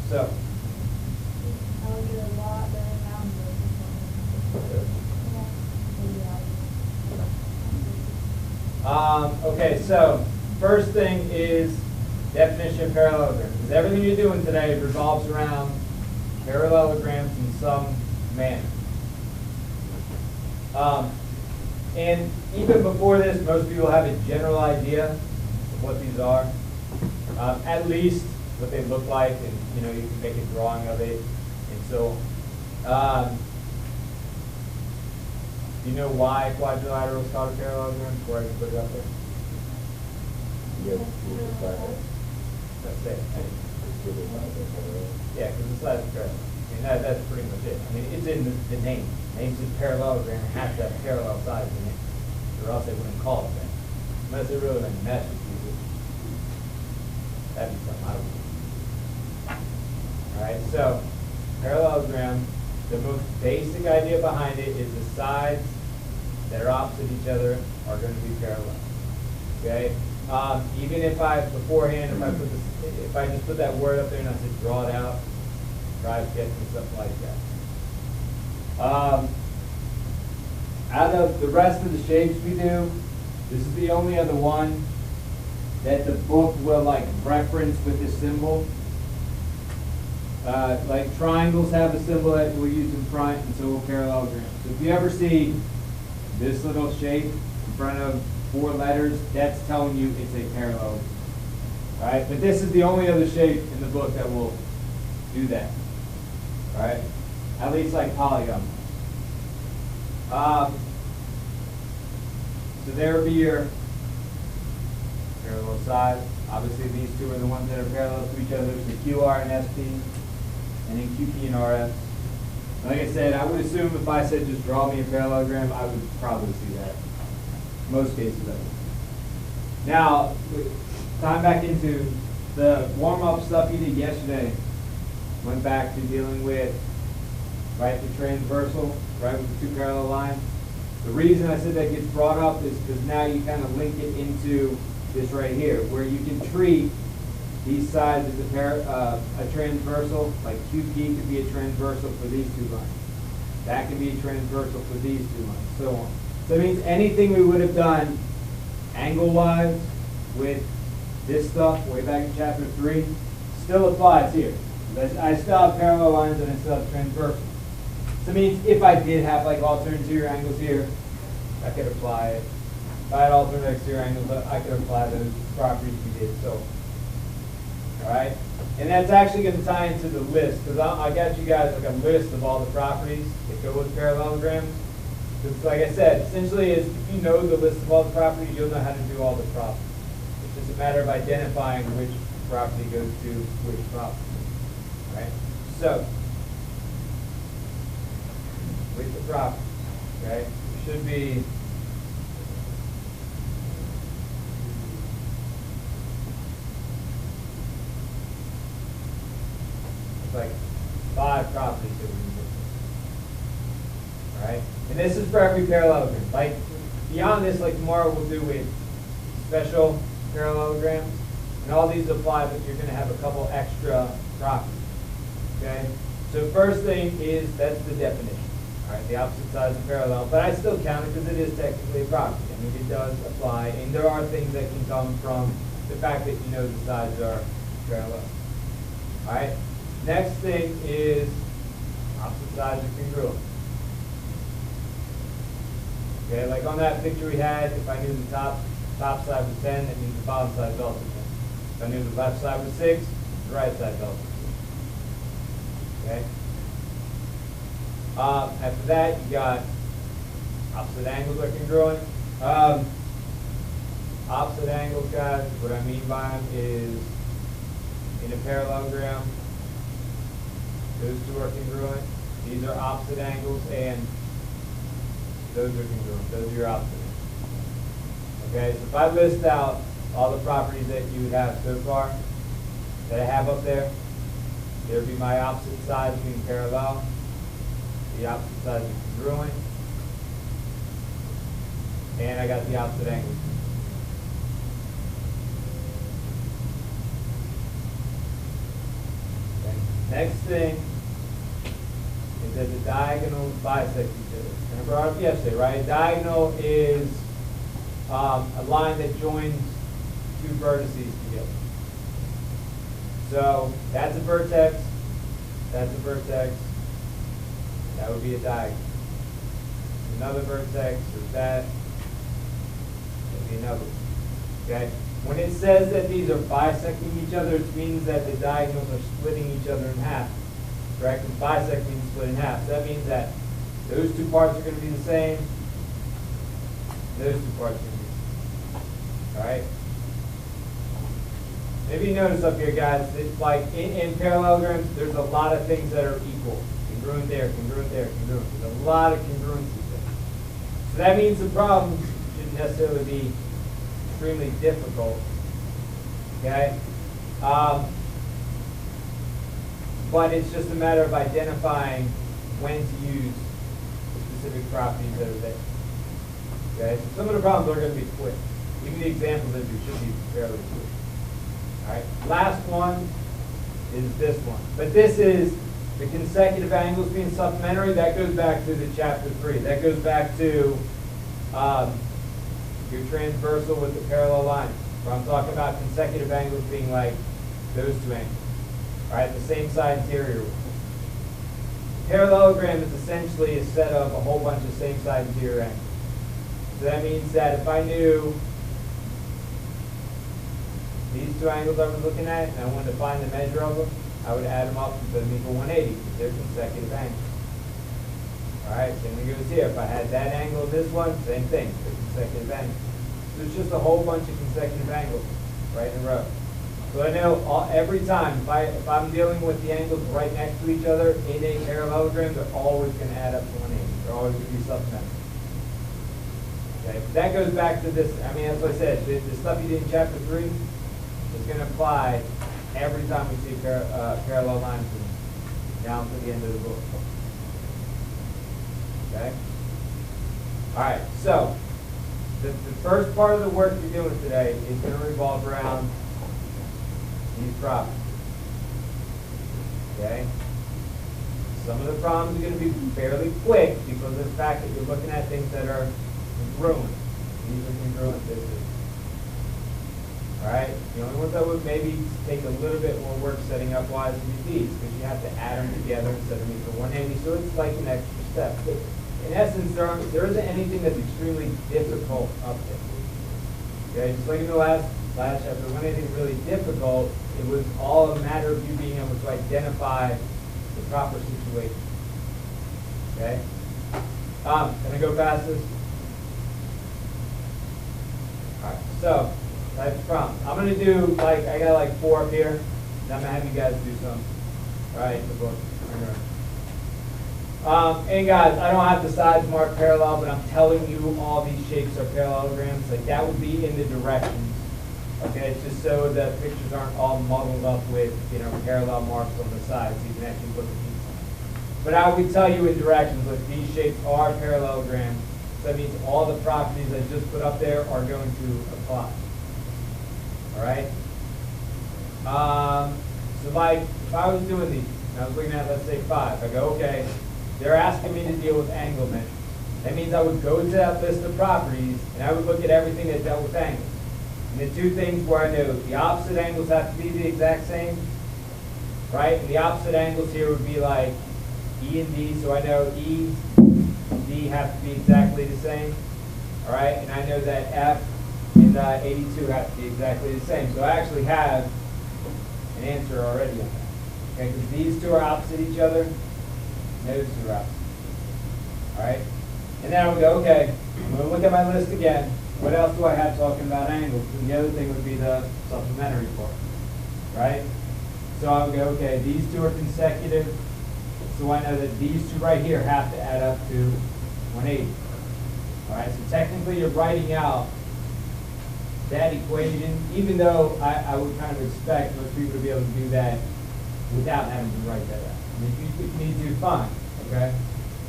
So, okay, so first thing is definition of parallelograms. Because everything you're doing today revolves around parallelograms in some manner. And even before this, most people have a general idea of what these are, at least what they look like, and you know you can make a drawing of it. And so, do you know why quadrilateral is called a parallelogram? Before I can put it up there. That's it. Yeah, because the sides are parallel. I mean, that's pretty much it. I mean, it's in the name. The name says parallelogram. It has to have parallel sides in it, or else they wouldn't call it that. Unless they really like mess with you. That'd be something I would do. All right, so parallelogram. The most basic idea behind it is the sides that are opposite each other are going to be parallel. Okay. Even if beforehand, if I just put that word up there and I said draw it out, try sketching something like that. Out of the rest of the shapes we do, this is the only other one that the book will like reference with this symbol. Like triangles have a symbol that we'll use in front, and so will parallelograms. So if you ever see this little shape in front of 4 letters, that's telling you it's a parallelogram. All right, but this is the only other shape in the book that will do that. All right, at least like polygon. So there will be your parallel sides. Obviously, these two are the ones that are parallel to each other. So QR and SP, and then QP and RF. Like I said, I would assume if I said just draw me a parallelogram, I would probably see that. Most cases, I would. Now, time back into the warm-up stuff you did yesterday. Went back to dealing with, right, the transversal, right, with the 2 parallel lines. The reason I said that gets brought up is because now you kind of link it into this right here, where you can treat these sides as a transversal, like QP could be a transversal for these 2 lines. That can be a transversal for these 2 lines, so on. So it means anything we would have done angle-wise with this stuff way back in chapter 3 still applies here. I still have parallel lines and I still have transversal. So it means if I did have like alternate interior angles here, I could apply it. If I had alternate exterior angles, I could apply those properties we did. So, all right, and that's actually going to tie into the list, because I got you guys like a list of all the properties that go with parallelograms. Because like I said, essentially is if you know the list of all the properties, you'll know how to do all the properties. It's just a matter of identifying which property goes to which property. All right, so with the property, okay, it should be like 5 properties that we can. All right, and this is for every parallelogram. Like beyond this, like tomorrow we'll do with special parallelograms, and all these apply, but you're going to have a couple extra properties. Okay, so first thing is that's the definition. All right, the opposite sides are parallel, but I still count it because it is technically a property. I mean, it does apply, and there are things that can come from the fact that you know the sides are parallel. All right. Next thing is opposite sides are congruent. Okay, like on that picture we had, if I knew the top side was 10, that means the bottom side is also 10. If I knew the left side was 6, the right side is also 6. Okay. After that, you got opposite angles are congruent. Opposite angles, guys, what I mean by them is in a parallelogram, those 2 are congruent. These are opposite angles, and those are congruent. Those are your opposite angles. Okay, so if I list out all the properties that you would have so far, that I have up there, there would be my opposite sides being parallel, the opposite sides are congruent, and I got the opposite angles. Okay. Next thing is that the diagonals bisect each other. And I brought up yesterday, right? Diagonal is a line that joins two vertices together. So that's a vertex, that's a vertex, that would be a diagonal. Another vertex, or that would be another one. Okay? When it says that these are bisecting each other, it means that the diagonals are splitting each other in half. Correct? And bisect means split in half. So that means that those two parts are going to be the same. Those two parts are going to be the same. Alright? Maybe you notice up here, guys, that like in parallelograms, there's a lot of things that are equal. Congruent there, congruent there, congruent. There's a lot of congruencies there. So that means the problems shouldn't necessarily be extremely difficult. Okay? But it's just a matter of identifying when to use the specific properties that are there. Okay? So some of the problems are going to be quick. Even the examples that you should be fairly quick. Alright, last one is this one. But this is the consecutive angles being supplementary. That goes back to the chapter 3. That goes back to your transversal with the parallel line. Where I'm talking about consecutive angles being like those two angles. Alright, the same side interior. Parallelogram is essentially a set of a whole bunch of same side interior angles. So that means that if I knew these two angles I was looking at, and I wanted to find the measure of them, I would add them up and put them equal 180, because they're consecutive angles. Alright, same thing goes here. If I had that angle and this one, same thing, they're consecutive angles. So it's just a whole bunch of consecutive angles right in a row. So I know every time, if I'm dealing with the angles right next to each other in a parallelogram, they're always going to add up to 180. They're always going to be supplementary. Okay, but that goes back to this. I mean, as I said, the stuff you did in chapter 3 is going to apply every time we see parallel lines down to the end of the book. Okay? All right, so the first part of the work you're doing today is going to revolve around these properties. Okay? Some of the problems are going to be fairly quick because of the fact that you're looking at things that are congruent. These are congruent. This is. Alright? The only ones that would maybe take a little bit more work setting up wise would be these, because you have to add them together instead of them equal 180, so it's like an extra step. But in essence, there isn't anything that's extremely difficult up there. Okay? Just like in the last chapter, when anything really difficult, it was all a matter of you being able to identify the proper situation. Okay? Can I go past this? Alright, so type of problem. I'm going to do, I got 4 up here, and I'm going to have you guys do some. Alright, the book. And guys, I don't have the sides marked parallel, but I'm telling you all these shapes are parallelograms. That would be in the directions. Okay, it's just so the pictures aren't all muddled up with, parallel marks on the sides, so you can actually look at these. But I would tell you in directions, these shapes are parallelograms. So that means all the properties I just put up there are going to apply. Alright? So if I was doing these, and I was looking at, let's say 5, I go, okay, they're asking me to deal with angle measures. That means I would go to that list of properties, and I would look at everything that dealt with angles. And the two things where I know the opposite angles have to be the exact same, right? And the opposite angles here would be like E and D, so I know E and D have to be exactly the same, all right? And I know that F and 82 have to be exactly the same. So I actually have an answer already on that, okay? Because these two are opposite each other, and those two are opposite, all right? And then I would go, okay, I'm going to look at my list again. What else do I have talking about angles? And the other thing would be the supplementary part, right? So I would go, okay, these two are consecutive, so I know that these two right here have to add up to 180. All right, so technically you're writing out that equation, even though I would kind of expect most people to be able to do that without having to write that out. I mean, if you need to, fine, okay?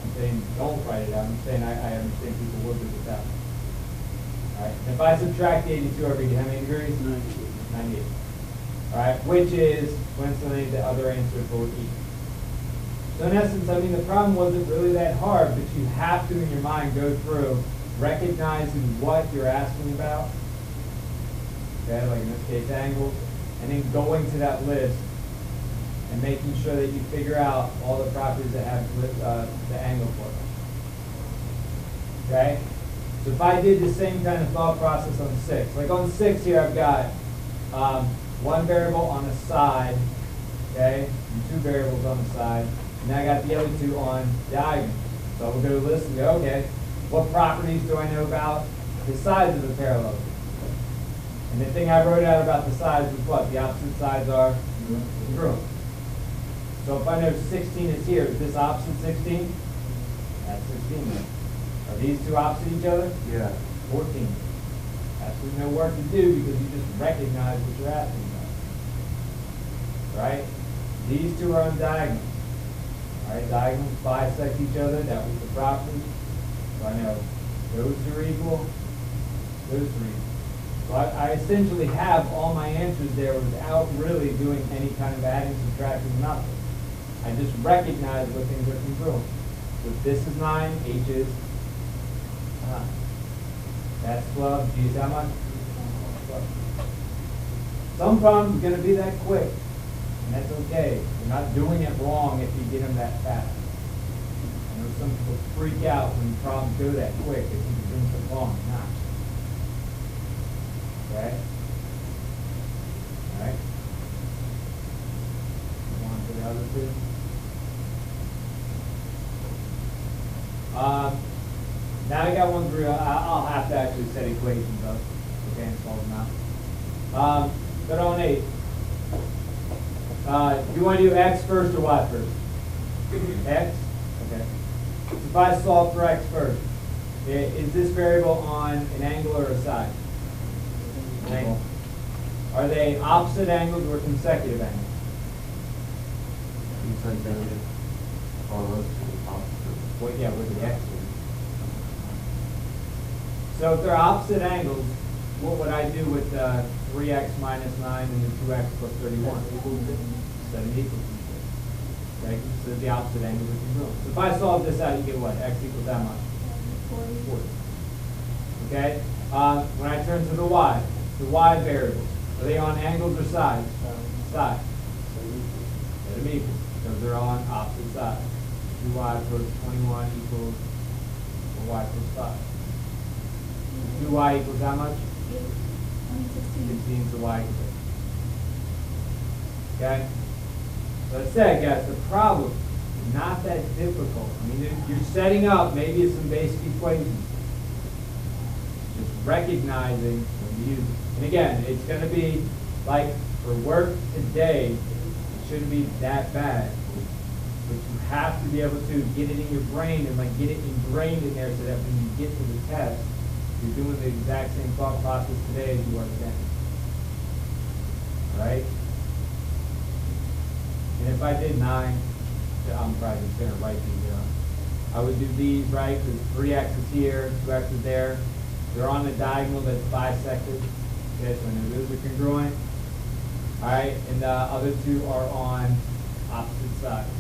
I'm saying don't write it out. I'm saying I understand people will do it without. All right. If I subtract 82 over here, how many degrees? 98. All right, which is coincidentally the other answer for E. So in essence, I mean, the problem wasn't really that hard, but you have to, in your mind, go through recognizing what you're asking about, okay, like in this case, angles, and then going to that list and making sure that you figure out all the properties that have the angle for them. Okay? So if I did the same kind of thought process on 6, like on 6 here, I've got one variable on the side, okay, and two variables on the side, and then I got the other two on diagonal. So we'll go to the list and go, okay, what properties do I know about the sides of the parallelogram? And the thing I wrote out about the sides was what? The opposite sides are congruent. So if I know 16 is here, is this opposite 16? That's 16 then. Are these two opposite each other? Yeah. 14. Absolutely no work to do because you just recognize what you're asking about. Right? These two are on diagonals. Right? Diagonals bisect each other. That was the property. So I know those two are equal, those two are equal. So I essentially have all my answers there without really doing any kind of adding, subtracting, nothing. I just recognize what things are congruent. So if this is 9, H is 9. That's 12, G is how much? 12. Some problems are going to be that quick, and that's okay. You're not doing it wrong if you get them that fast. I know some people freak out when problems go that quick. They think you're doing something wrong. Not. Okay? All right? Go on to the other two. Now I got one through. I'll have to actually set equations up. Okay, and solve them out. But on 8, do you want to do X first or Y first? X? Okay. So if I solve for X first, is this variable on an angle or a side? An angle. Are they opposite angles or consecutive angles? Consecutive. Or opposite. Well, yeah, with the X. So if they're opposite angles, what would I do with 3x minus 9 and the 2x plus 31? 7 equals. Okay, so the opposite angle is congruent. So if I solve this out, you get what? X equals how much? 40. Okay? When I turn to the y variables, are they on angles or sides? Sides. Let them equal, because they're on opposite sides. 2y plus 21 equals y plus 5. 2y equals how much? 16 to y equals 8. Okay? So I said, guys, the problem is not that difficult. I mean, you're setting up, maybe it's some basic equations. Just recognizing when you use it. And again, it's going to be like for work today, it shouldn't be that bad. But you have to be able to get it in your brain and like get it ingrained in there so that when you get to the test, you're doing the exact same thought process today as you are today. All right? And if I did 9, I'm probably just going to write these down. I would do these, right? Because 3x is here, 2x is there. They're on the diagonal that's bisected. Okay, so I know those are congruent. All right, and the other two are on opposite sides.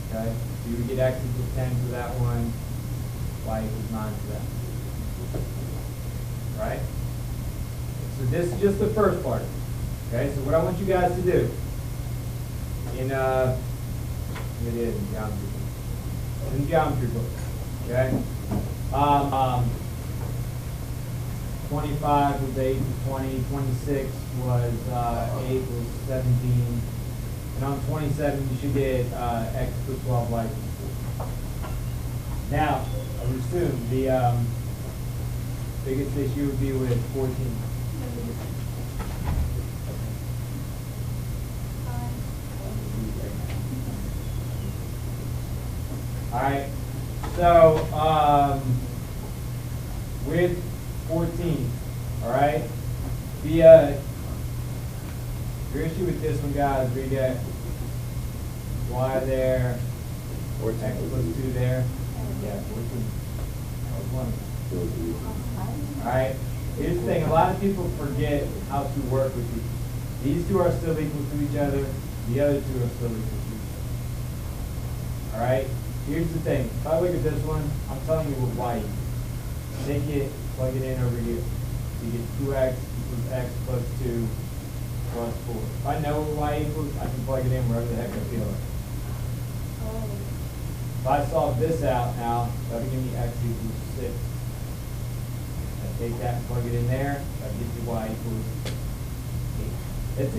Okay, so you would get x equals 10 for that one, y equals 9 for that one. Right? So this is just the first part. Okay, so what I want you guys to do in geometry book. Okay? 25 was 8 to 20, 26 was 8 was 17. And on 27 you should get x plus 12 y equals 4. Now, I would assume the biggest issue would be with 14. All right, so with 14, all right, your issue with this one, guys, we get y there, x plus 2 there, yeah, 14. That was one. All right, Here's the thing, a lot of people forget how to work with these. These two are still equal to each other, the other two are still equal to each other. Alright? Here's the thing, if I look at this one, I'm telling you what y equals. Take it, plug it in over here. You get 2x equals x plus 2 plus 4. If I know what y equals, I can plug it in wherever the heck I feel like. If I solve this out now, that'll give me x equals 6. I take that and plug it in there, that gives you y equals 8.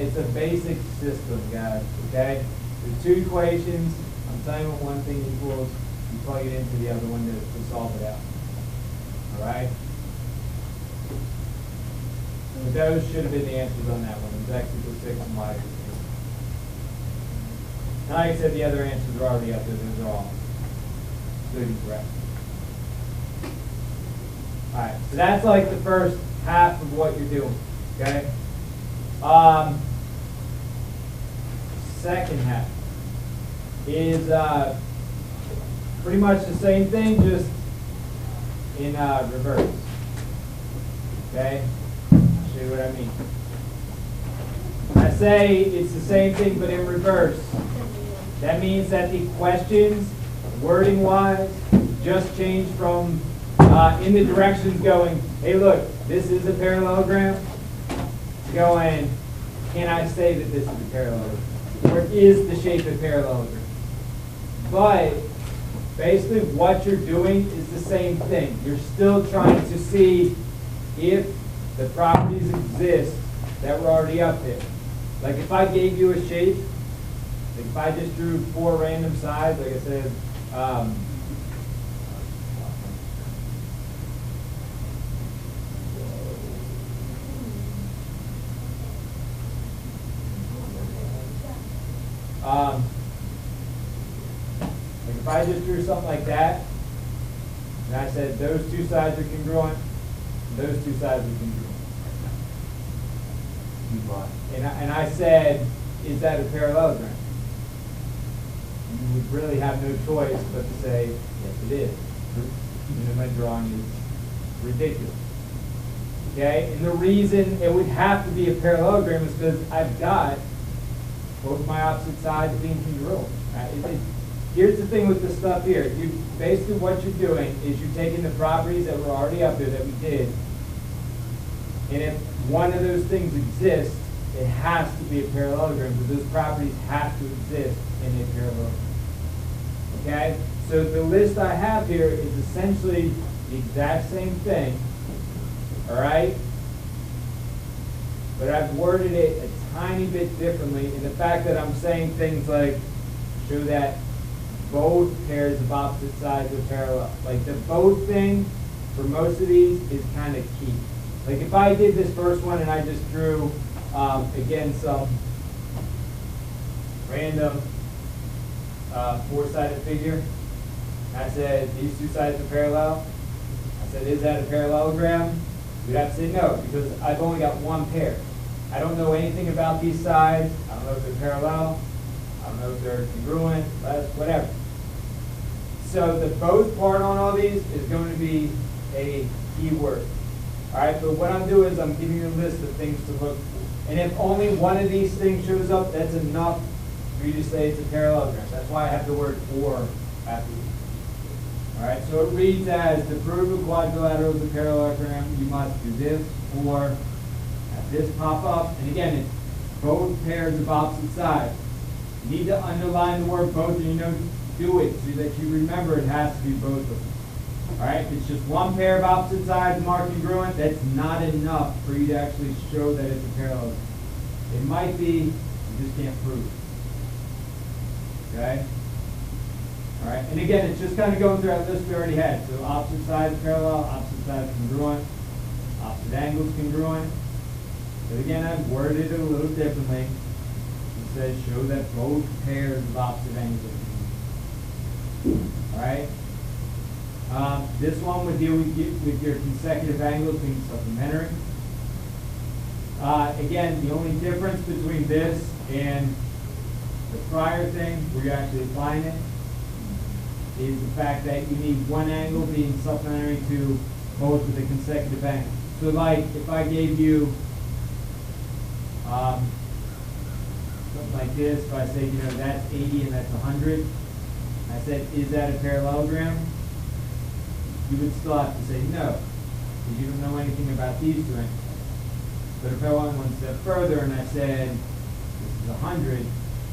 It's a basic system, guys, okay? There's two equations. I'm telling you what one thing equals. You plug it into the other one to solve it out. All right? But those should have been the answers on that one. It was x equals 6 and y equals 8. And like I said, the other answers are already up there. Those are all good and correct. All right, so that's like the first half of what you're doing, okay? Second half is pretty much the same thing, just in reverse. Okay? I'll show you what I mean. I say it's the same thing but in reverse. That means that the questions, wording-wise, just change from in the directions going, hey look, this is a parallelogram, to going, can I say that this is a parallelogram? Or is the shape a parallelogram? But basically what you're doing is the same thing. You're still trying to see if the properties exist that were already up there. Like if I gave you a shape, like if I just drew 4 random sides, like I said, like if I just drew something like that, and I said those two sides are congruent, those two sides are congruent. And I said, is that a parallelogram? You would really have no choice but to say, yes it is. You know, my drawing is ridiculous. Okay? And the reason it would have to be a parallelogram is because I've got both my opposite sides being congruent. Right? Here's the thing with this stuff here. Basically what you're doing is you're taking the properties that were already up there that we did, and if one of those things exists, it has to be a parallelogram, because those properties have to exist in a parallelogram. Okay? So the list I have here is essentially the exact same thing, all right? But I've worded it a tiny bit differently in the fact that I'm saying things like, show that both pairs of opposite sides are parallel. Like the both thing for most of these is kind of key. Like if I did this first one and I just drew, again, some random 4-sided figure, and I said these two sides are parallel, I said, is that a parallelogram? You'd have to say no, because I've only got one pair. I don't know anything about these sides. I don't know if they're parallel. I don't know if they're congruent, whatever. So the both part on all these is going to be a key word. All right, but what I'm doing is I'm giving you a list of things to look for. And if only one of these things shows up, that's enough for you to say it's a parallelogram. That's why I have the word or after it. All right, so it reads as, to prove a quadrilateral is a parallelogram, you must do this, or have this pop up. And again, it's both pairs of opposite sides. You need to underline the word both, and you know, do it so that you remember it has to be both of them. All right, if it's just one pair of opposite sides marked congruent, that's not enough for you to actually show that it's a parallelogram. It might be, you just can't prove it. Okay? All right, and again, it's just kind of going through that list we already had. So opposite sides parallel, opposite sides congruent, opposite angles congruent. But again, I've worded it a little differently. It says show that both pairs of opposite angles are congruent. All right? This one would deal with your consecutive angles being supplementary. Again, the only difference between this and the prior thing, where you're actually applying it, is the fact that you need one angle being supplementary to both of the consecutive angles. So like, if I gave you, something like this, if I say, you know, that's 80 and that's 100, I said, is that a parallelogram? You would still have to say no, because you don't know anything about these two angles. But if I went one step further and I said, this is 100,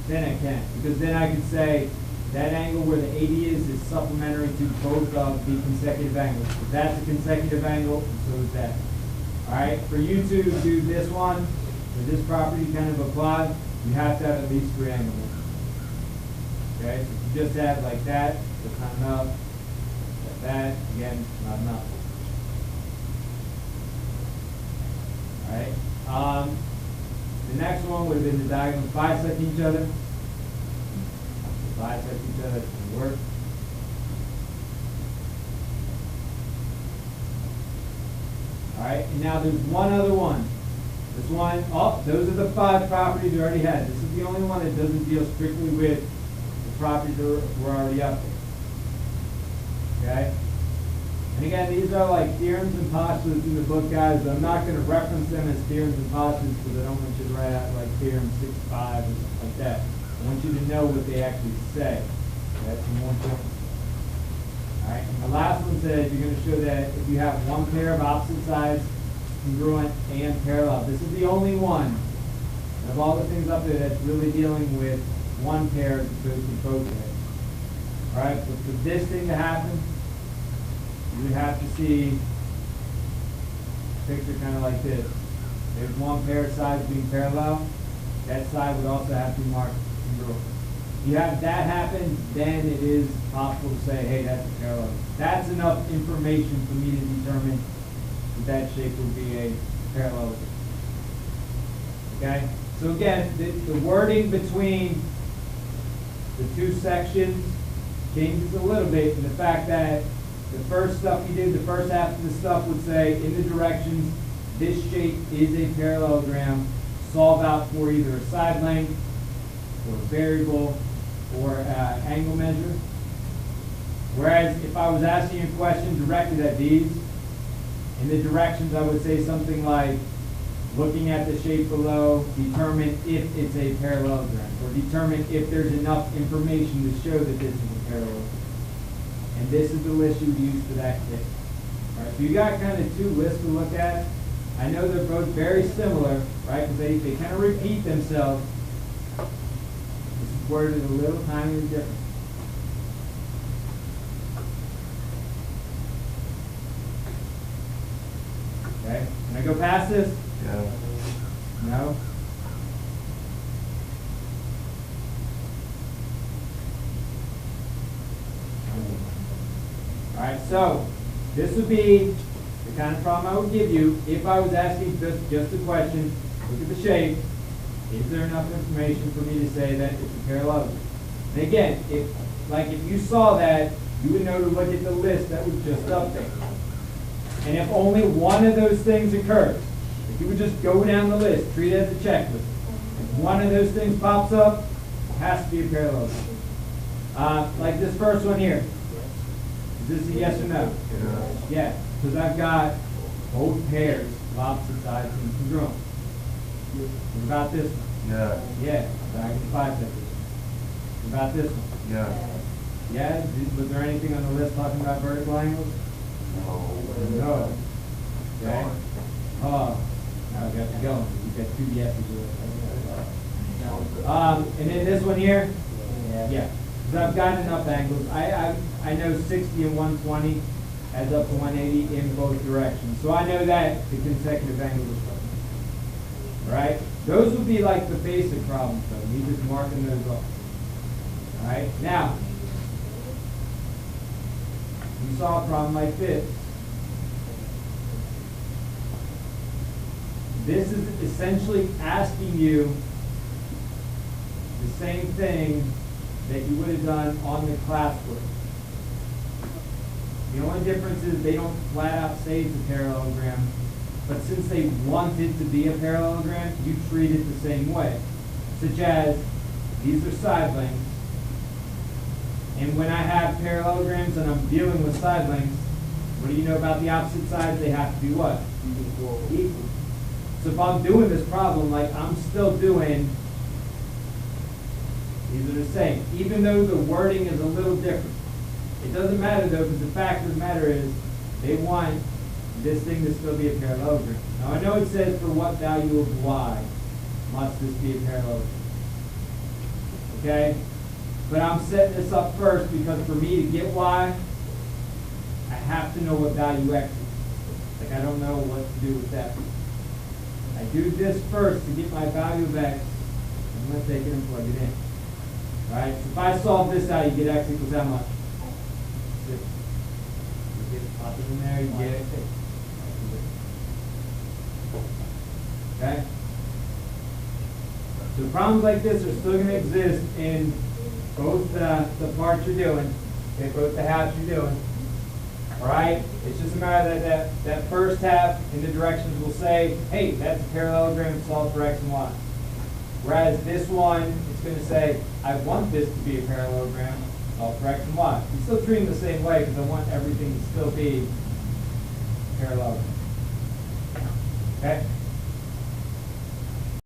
then I can. Because then I could say, that angle where the 80 is supplementary to both of the consecutive angles. If that's a consecutive angle, and so is that. Alright, for you to do this one, for this property kind of apply, you have to have at least 3 angles. Okay, so if you just have like that, that's not enough. That, again, not enough. Alright, the next one would have been the diagonals bisect each other. Bisect each other, it's going to work. Alright, and now there's one other one. This one, oh, those are the 5 properties we already had. This is the only one that doesn't deal strictly with the properties that were already up there. Okay? And again, these are like theorems and postulates in the book, guys, but I'm not going to reference them as theorems and postulates because I don't want you to write out like theorem 6.5 or something like that. I want you to know what they actually say. That's more important. Alright, and the last one says you're going to show that if you have one pair of opposite sides, congruent and parallel. This is the only one of all the things up there that's really dealing with one pair as opposed to both pairs. Alright, but for this thing to happen, you would have to see a picture kind of like this. There's one pair of sides being parallel. That side would also have to be marked congruent. If you have that happen, then it is possible to say, hey, that's a parallel. That's enough information for me to determine that that shape would be a parallelogram. Okay? So again, the wording between the two sections changes a little bit in the fact that the first stuff you did, the first half of the stuff would say, in the directions, this shape is a parallelogram. Solve out for either a side length, or a variable, or angle measure. Whereas if I was asking a question directed at these, in the directions I would say something like, looking at the shape below, determine if it's a parallelogram, or determine if there's enough information to show that this is a parallelogram. And this is the list you would use for that case. All right, so you got kind of 2 lists to look at. I know they're both very similar, right? Because they kind of repeat themselves. This is worded a little tiny different. Okay, can I go past this? Yeah. No? Alright, so this would be the kind of problem I would give you if I was asking just a question. Look at the shape. Is there enough information for me to say that it's a parallelogram? And again, if you saw that, you would know to look at the list that was just up there. And if only one of those things occurs, if you would just go down the list, treat it as a checklist. If one of those things pops up, it has to be a parallelogram. Like this first one here. Is this a yes or no? Yeah, because I've got both pairs of opposite sides and congruent. What about this one? Yeah. Yeah, diagonal bisect. What about this one? Yeah. Yeah, was there anything on the list talking about vertical angles? No. Okay. Oh, now we got to go. We've got 2 yeses. And then this one here? Yeah. Because I've got enough angles. I know 60 and 120 adds up to 180 in both directions. So I know that the consecutive angles are something. Right? Those would be like the basic problems, though. Me just marking those off. Alright? Now, you saw a problem like this. This is essentially asking you the same thing that you would have done on the classwork. The only difference is they don't flat out say it's a parallelogram, but since they want it to be a parallelogram, you treat it the same way. Such as, these are side lengths, and when I have parallelograms and I'm dealing with side lengths, What do you know about the opposite sides? They have to be what? Equal. Equal. So if I'm doing this problem, like I'm still doing, these are the same, even though the wording is a little different. It doesn't matter though, because the fact of the matter is, they want this thing to still be a parallelogram. Now I know it says for what value of y must this be a parallelogram. Okay? But I'm setting this up first because for me to get y, I have to know what value x is. Like I don't know what to do with that. I do this first to get my value of x. I'm going to take it and plug it in. Alright, so if I solve this out, you get x equals how much? 6. You get pop it in there, you get it. Okay? So problems like this are still going to exist in both the parts you're doing, okay, both the halves you're doing. Alright? It's just a matter that first half in the directions will say, hey, that's a parallelogram, solve for x and y. Whereas this one, it's going to say, I want this to be a parallelogram, solve for x and y. You still treat them the same way because I want everything to still be parallelogram. Okay?